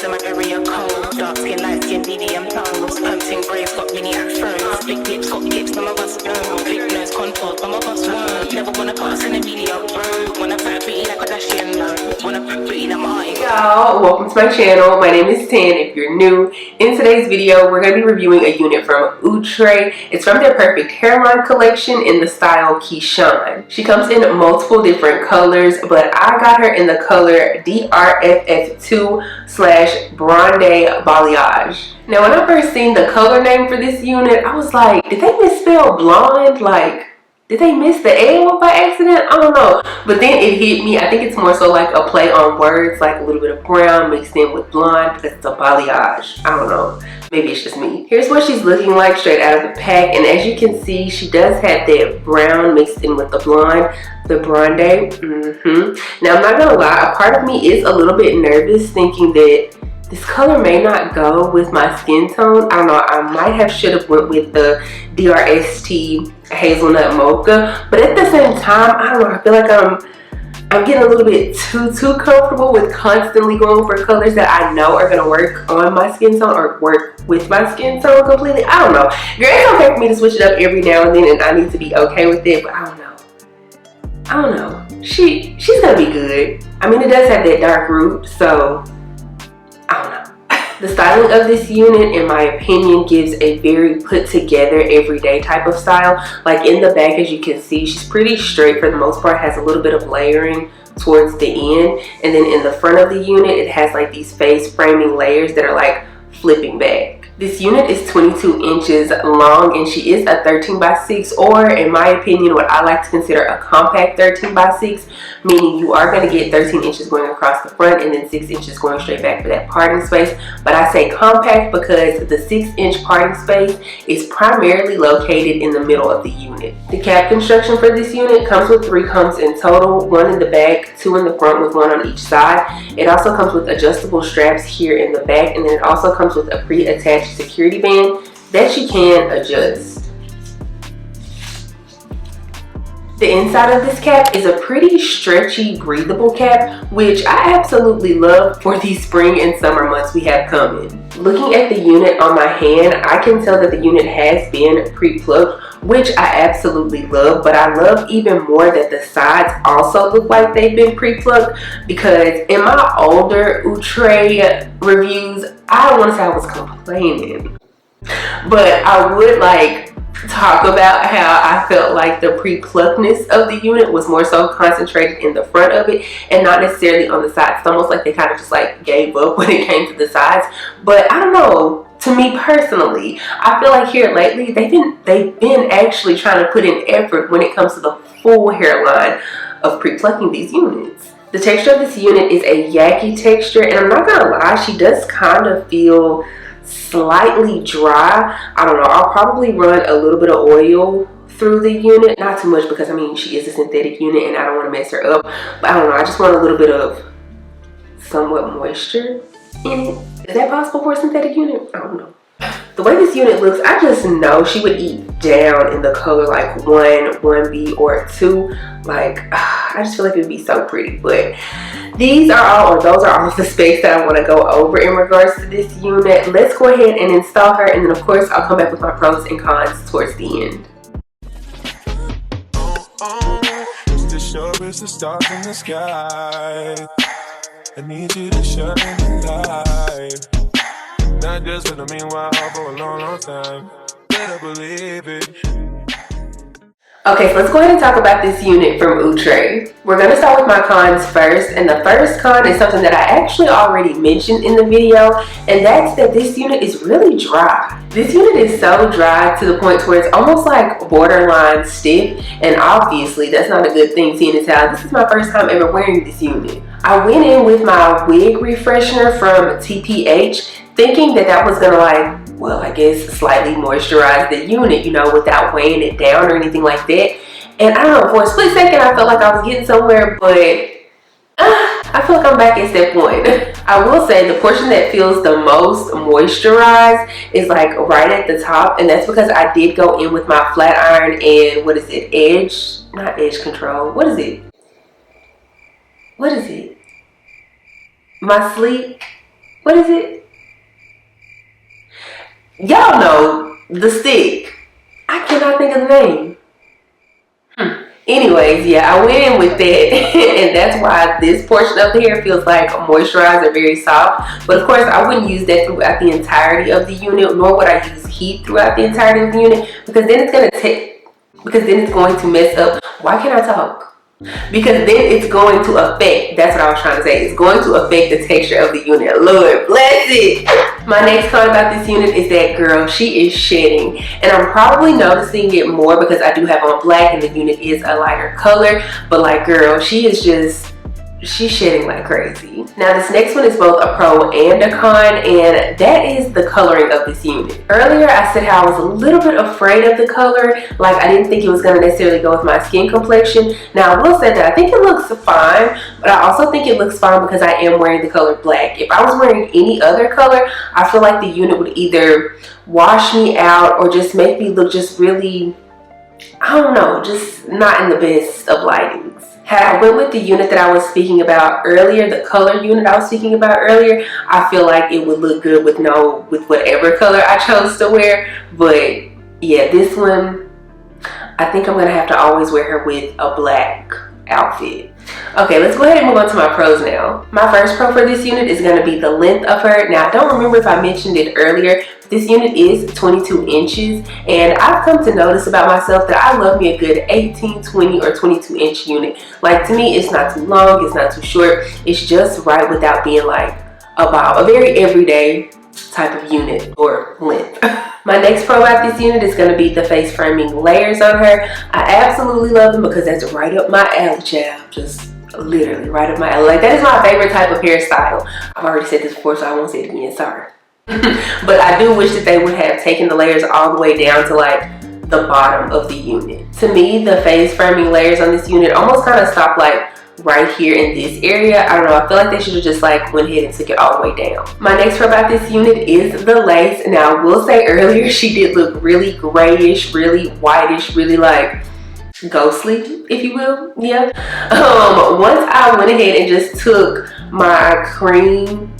in my area cold. Dark skin, light skin, medium tones. Pumping braids, got mini afros. Big lips, got lips, some of us know. Big nose, contours, some of us won't. Never wanna put us in a media road. Wanna put pretty like a Kardashian, no. Wanna put pretty like my. Y'all, welcome to my channel. My name is Tan if you're new. In today's video, we're going to be reviewing a unit from Outre. It's from their Perfect Hairline collection in the style Keeshon. She comes in multiple different colors, but I got her in the color DRFF2/Bronde Balayage. Now, when I first seen the color name for this unit, I was like, did they misspell blonde? Like, did they miss the L by accident? I don't know. But then it hit me. I think it's more so like a play on words, like a little bit of brown mixed in with blonde because it's a balayage. I don't know. Maybe it's just me. Here's what she's looking like straight out of the pack. And as you can see, she does have that brown mixed in with the blonde, the Bronde. Now, I'm not going to lie. A part of me is a little bit nervous thinking that this color may not go with my skin tone. I don't know. I might have should have went with the DRST Hazelnut Mocha, but at the same time, I don't know. I feel like I'm getting a little bit too comfortable with constantly going for colors that I know are gonna work on my skin tone or work with my skin tone completely. I don't know. Girl, it's okay for me to switch it up every now and then, and I need to be okay with it. But I don't know. She's gonna be good. I mean, it does have that dark root, so I don't know. The styling of this unit, in my opinion, gives a very put together everyday type of style. Like in the back, as you can see, she's pretty straight for the most part, has a little bit of layering towards the end. And then in the front of the unit, it has like these face framing layers that are like flipping back. This unit is 22 inches long and she is a 13x6, or in my opinion, what I like to consider a compact 13x6, meaning you are going to get 13 inches going across the front and then 6 inches going straight back for that parting space. But I say compact because the 6-inch parting space is primarily located in the middle of the unit. The cap construction for this unit comes with 3 combs in total, 1 in the back, 2 in the front with 1 on each side. It also comes with adjustable straps here in the back, and then it also comes with a pre-attached security band that you can adjust. The inside of this cap is a pretty stretchy, breathable cap, which I absolutely love for these spring and summer months we have coming. Looking at the unit on my hand, I can tell that the unit has been pre-plucked, which I absolutely love, but I love even more that the sides also look like they've been pre-plucked, because in my older Outre reviews, I don't want to say I was complaining, but I would like talk about how I felt like the pre-pluckedness of the unit was more so concentrated in the front of it and not necessarily on the sides. It's almost like they kind of just like gave up when it came to the sides. But I don't know, to me personally, I feel like here lately they've been actually trying to put in effort when it comes to the full hairline of pre-plucking these units. The texture of this unit is a yaki texture, and I'm not gonna lie, she does kind of feel slightly dry. I don't know, I'll probably run a little bit of oil through the unit, not too much because I mean she is a synthetic unit and I don't want to mess her up, but I don't know, I just want a little bit of somewhat moisture in it. Is that possible for a synthetic unit? I don't know. The way this unit looks, I just know she would eat down in the color like 1B or 2. Like, I just feel like it would be so pretty. But these are all, or those are all of the specs that I want to go over in regards to this unit. Let's go ahead and install her, and then of course I'll come back with my pros and cons towards the end. It's the sharpest of stars in the sky. I need you to shine the light. Not just for the meanwhile, for a long time. Better believe it. Okay, so let's go ahead and talk about this unit from Outre. We're going to start with my cons first, and the first con is something that I actually already mentioned in the video, and that's that this unit is really dry. This unit is so dry to the point where it's almost like borderline stiff, and obviously that's not a good thing seeing as how this is my first time ever wearing this unit. I went in with my wig refreshener from TPH thinking that that was gonna like, well, I guess slightly moisturize the unit, you know, without weighing it down or anything like that. And I don't know, for a split second I felt like I was getting somewhere, but I feel like I'm back at step 1. I will say the portion that feels the most moisturized is like right at the top, and that's because I did go in with my flat iron and what is it, not edge control, what is it? My sleek What is it? Y'all know the stick. I cannot think of the name. Anyways, yeah, I went in with that, and that's why this portion of the hair feels like moisturized and very soft. But of course, I wouldn't use that throughout the entirety of the unit, nor would I use heat throughout the entirety of the unit, because then it's going to mess up. Why can't I talk? Because then it's going to affect, that's what I was trying to say, it's going to affect the texture of the unit. Lord bless it. My next comment about this unit is that, girl, she is shedding. And I'm probably noticing it more because I do have on black and the unit is a lighter color. But like, girl, she's shedding like crazy. Now this next one is both a pro and a con, and that is the coloring of this unit. Earlier I said how I was a little bit afraid of the color, like I didn't think it was going to necessarily go with my skin complexion. Now I will say that I think it looks fine, but I also think it looks fine because I am wearing the color black. If I was wearing any other color, I feel like the unit would either wash me out or just make me look just really, I don't know, just not in the best of lightings. Had I went with the unit that I was speaking about earlier, the color unit I was speaking about earlier, I feel like it would look good with whatever color I chose to wear. But yeah, this one, I think I'm gonna have to always wear her with a black outfit. Okay, let's go ahead and move on to my pros now. My first pro for this unit is going to be the length of her. Now, I don't remember if I mentioned it earlier. This unit is 22 inches, and I've come to notice about myself that I love me a good 18, 20, or 22 inch unit. Like, to me, it's not too long, it's not too short. It's just right without being like a very everyday type of unit or length. My next pro about this unit is going to be the face framing layers on her. I absolutely love them because that's right up my alley, child. Just literally right up my alley. Like, that is my favorite type of hairstyle. I've already said this before, so I won't say it again, sorry. But I do wish that they would have taken the layers all the way down to like the bottom of the unit. To me, the face framing layers on this unit almost kind of stop like right here in this area. I don't know, I feel like they should have just like went ahead and took it all the way down. My next pro about this unit is the lace. Now, I will say earlier she did look really grayish, really whitish, really like ghostly, if you will. Yeah. Once I went ahead and just took my cream,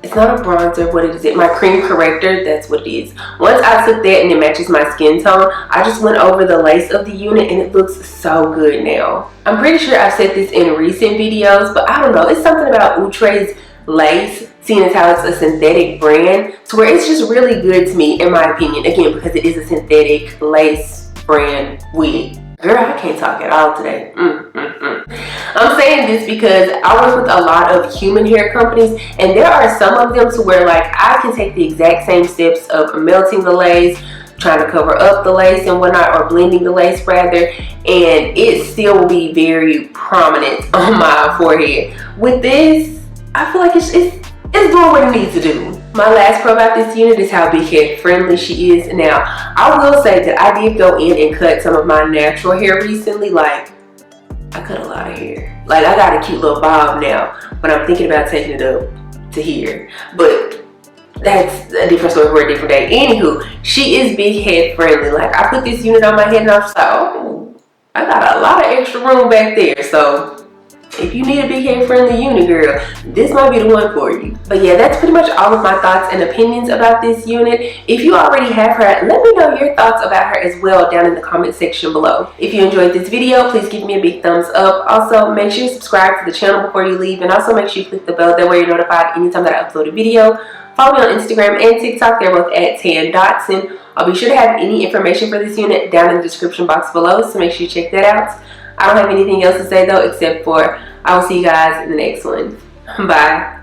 it's not a bronzer, what is it? My cream corrector, that's what it is. Once I took that and it matches my skin tone, I just went over the lace of the unit and it looks so good now. I'm pretty sure I've said this in recent videos, but I don't know, it's something about Outre's lace, seeing as how it's a synthetic brand, to where it's just really good to me, in my opinion, again, because it is a synthetic lace brand wig. Girl, I can't talk at all today. I'm saying this because I work with a lot of human hair companies, and there are some of them to where like I can take the exact same steps of melting the lace, trying to cover up the lace and whatnot, or blending the lace rather, and it still will be very prominent on my forehead. With this, I feel like it's doing what it needs to do. My last pro about this unit is how big head friendly she is. Now, I will say that I did go in and cut some of my natural hair recently. Like, I cut a lot of hair. Like, I got a cute little bob now, but I'm thinking about taking it up to here. But that's a different story for a different day. Anywho, she is big head friendly. Like, I put this unit on my head and I was like, oh, I got a lot of extra room back there. So if you need a big head friendly unit, girl, this might be the one for you. But yeah, that's pretty much all of my thoughts and opinions about this unit. If you already have her, let me know your thoughts about her as well down in the comment section below. If you enjoyed this video, please give me a big thumbs up. Also, make sure you subscribe to the channel before you leave, and also make sure you click the bell, that way you're notified anytime that I upload a video. Follow me on Instagram and TikTok, they're both at Dotson. I'll be sure to have any information for this unit down in the description box below, so make sure you check that out. I don't have anything else to say though, except for I will see you guys in the next one. Bye.